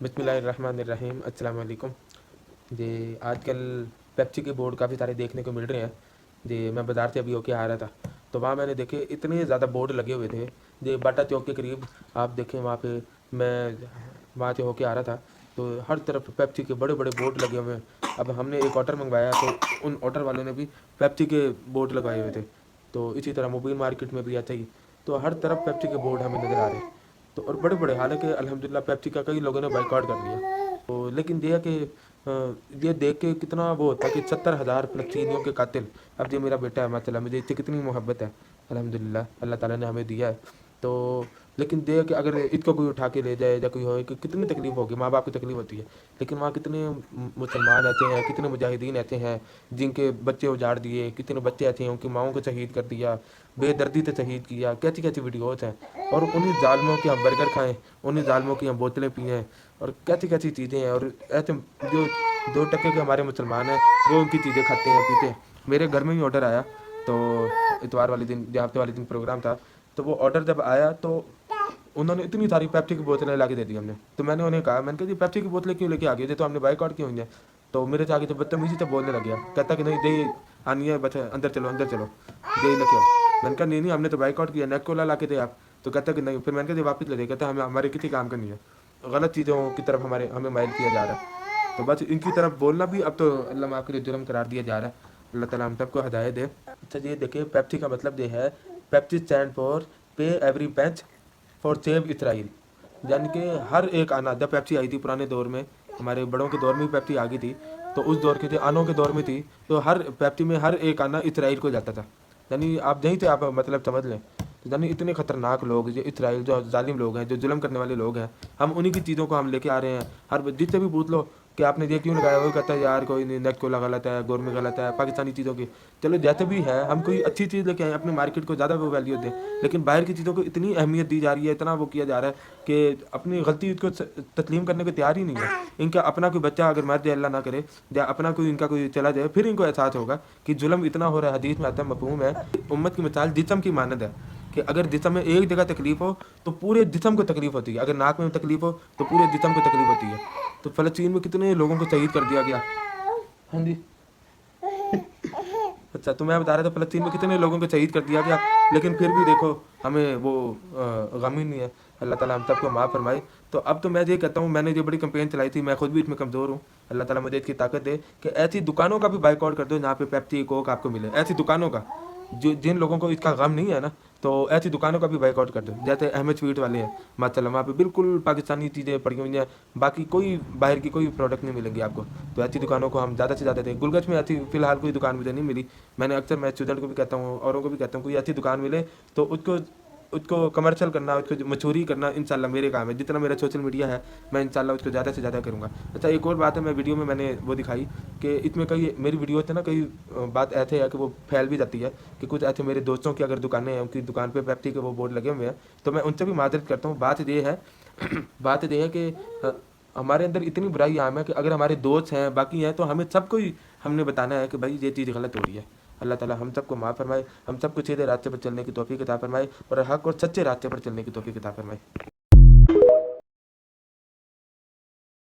बिस्मिल्लाहिर्रहमानिर्रहीम अस्सलाम वालेकुम जी। आजकल पेप्सी के बोर्ड काफ़ी सारे देखने को मिल रहे हैं जी। मैं बाज़ार से अभी होके आ रहा था तो वहाँ मैंने देखे इतने ज़्यादा बोर्ड लगे हुए थे जी। बाटा चौक के करीब आप देखें वहाँ पे मैं वहाँ से होके आ रहा था तो हर तरफ पेप्सी के बड़े बड़े बोर्ड लगे हुए हैं। अब हमने एक ऑर्डर मंगवाया तो उन ऑर्डर वालों ने भी पेप्सी के बोर्ड लगाए हुए थे। तो इसी तरह मोबाइल मार्केट में भी ऐसा ही, तो हर तरफ पेप्सी के बोर्ड हमें नज़र आ रहे हैं। तो और बड़े बड़े, हालांकि अल्हम्दुलिल्लाह पेप्सी का कई लोगों ने बाइकआउट कर लिया। तो लेकिन ये है कि ये देख के कितना वो होता है कि 70,000 फ़लस्तीनियों के कातिल। अब ये मेरा बेटा है माशाल्लाह, मुझे इससे कितनी मोहब्बत है अल्हम्दुलिल्लाह, अल्लाह ताला ने हमें दिया है। तो लेकिन ये है कि अगर इसको कोई उठा के ले जाए या कोई हो कि कितनी तकलीफ़ होगी, माँ बाप की तकलीफ़ होती है। लेकिन वहाँ कितने मुसलमान ऐसे हैं, कितने मुजाहिदीन ऐसे हैं जिनके बच्चे उजाड़ दिए, कितने बच्चे ऐसे हैं उनकी माओं को शहीद कर दिया, बेदर्दी से शहीद किया, कैसी कैसी वीडियोज़ हैं। और उन्हीं ज़ालिमों के हम बर्गर खाएँ, उन्हीं ज़ालिमों की हम बोतलें पिएँ और कैसी कैसी चीज़ें हैं। और ऐसे जो 2 टके के हमारे मुसलमान हैं वो उनकी चीज़ें खाते हैं पीते हैं। मेरे घर में ही ऑर्डर आया तो इतवार वाले दिन या हफ्ते वाले दिन प्रोग्राम था, तो वो ऑर्डर जब आया तो उन्होंने इतनी सारी पेप्सी की बोतलें ला के दे दी हमने। तो मैंने उन्हें कहा, मैंने कहा जी पेप्सी की बोतलें क्यों लेके आ गए थे, तो हमने बाइकआउट क्यों हुई है। तो मेरे से आगे तो बदतमीजी से बोलने लग गया, कहता कि नहीं दे आनी है बच्चा, अंदर चलो अंदर चलो, दे लेके आओ। मैंने कहा नहीं नहीं हमने तो बाइकआउट किया, नेक कोला ला के दे आप। तो कहता कि नहीं, फिर मैंने कहा जी वापस ले दे, कहता हमें हमारे किसी काम का नहीं है, गलत चीज़ों की तरफ हमें माइल किया जा रहा है। तो बस इनकी तरफ बोलना भी अब तो अल्लाह माफ़ करे जुर्म करार दिया जा रहा है। अल्लाह ताला हम सबको हदायत दे। अच्छा ये देखिए पेप्सी का मतलब ये है, पेप्सी स्टैंड फॉर पे every Pench for save Israel. यानी कि हर एक आना, जब पेप्सी आई थी पुराने दौर में, हमारे बड़ों के दौर में भी पेप्सी आ गई थी, तो उस दौर के थे आनों के दौर में थी, तो हर पेप्सी में हर एक आना इसराइल को जाता था। यानी आप यहीं से आप मतलब समझ लें, तो यानी इतने ख़तरनाक लोग जो इसराइल, जो जालिम लोग हैं, जो जुल्म करने वाले लोग हैं, हम उन्हीं की चीज़ों को हम लेके आ रहे हैं। हर जिससे भी पूछ लो कि आपने ये क्यों लगाया, वो कहता है यार कोई नहीं, नेट कोला गलत है, गोरमे गलत है, पाकिस्तानी चीज़ों की। चलो जैसे भी है, हम कोई अच्छी चीज़ लेके आए, अपने मार्केट को ज़्यादा वो वैल्यू दें। लेकिन बाहर की चीज़ों को इतनी अहमियत दी जा रही है, इतना वो किया जा रहा है कि अपनी गलती को तस्लीम करने को तैयार ही नहीं है। इनका अपना कोई बच्चा अगर मर जाए, अल्लाह ना करे, या अपना कोई इनका कोई चला जाए, फिर इनको एहसास होगा कि जुल्म इतना हो रहा है। हदीस में आता है, मफहूम है, उम्मत की मिसाल जिस्म की मानद है कि अगर जिस्म में एक जगह तकलीफ हो तो पूरे जिस्म को तकलीफ होती है, अगर नाक में तकलीफ हो तो पूरे जिस्म को तकलीफ होती है। तो फ़लस्तीन में कितने लोगों को शहीद कर दिया गया। हाँ जी। अच्छा, तो मैं बता रहा था फ़लस्तीन में कितने लोगों को शहीद कर दिया गया, लेकिन फिर भी देखो हमें वो गम ही नहीं है। अल्लाह ताला हम सबको माफ़ फरमाए। तो अब तो मैं ये कहता हूँ, मैंने ये बड़ी कंपेन चलाई थी, मैं खुद भी इसमें कमज़ोर हूँ। अल्लाह ताला मुझे इसकी ताकत दे कि ऐसी दुकानों का भी बाइकआउट कर दो जहाँ पे पेप्सी कोक आपको मिले, ऐसी दुकानों का जो जिन लोगों को इसका गम नहीं है ना, तो ऐसी दुकानों का भी बाइकआउट कर दो। जैसे अहमद स्वीट वाले हैं माशाल्लाह, वहाँ पे बिल्कुल पाकिस्तानी चीज़ें पड़ी हुई हैं, बाकी कोई बाहर की कोई प्रोडक्ट नहीं मिलेंगी आपको। तो ऐसी दुकानों को हम ज़्यादा से ज़्यादा दें। गुलगच में ऐसी फ़िलहाल कोई दुकान मुझे नहीं मिली। मैंने अक्सर मैं स्टूडेंट को भी कहता हूँ, औरों को भी कहता हूँ, कोई ऐसी दुकान मिले तो उसको उसको कमर्शियल करना, उसको मशहूरी करना इंशाल्लाह मेरे काम है। जितना मेरा सोशल मीडिया है मैं इंशाल्लाह उसको ज़्यादा से ज़्यादा करूँगा। अच्छा, एक और बात है, मैं वीडियो में मैंने वो दिखाई कि इसमें कई मेरी वीडियो से ना कई बात ऐसे है कि वो फैल भी जाती है कि कुछ ऐसे मेरे दोस्तों की अगर दुकानें हैं, उनकी दुकान पे पेप्सी के वो बोर्ड लगे हुए हैं, तो मैं उनसे भी माजरत करता हूँ। बात ये है बात ये है कि हमारे अंदर इतनी बुराई आम है कि अगर हमारे दोस्त हैं, बाकी हैं, तो हमें सबको ही हमने बताना है कि भाई ये चीज़ गलत हो रही है। अल्लाह ताला हम सबको माफ़ फरमाए, हम सबको सीधे रास्ते पर चलने की तौफीक अता फरमाए और हक़ और सच्चे रास्ते पर चलने की तौफीक अता फरमाए।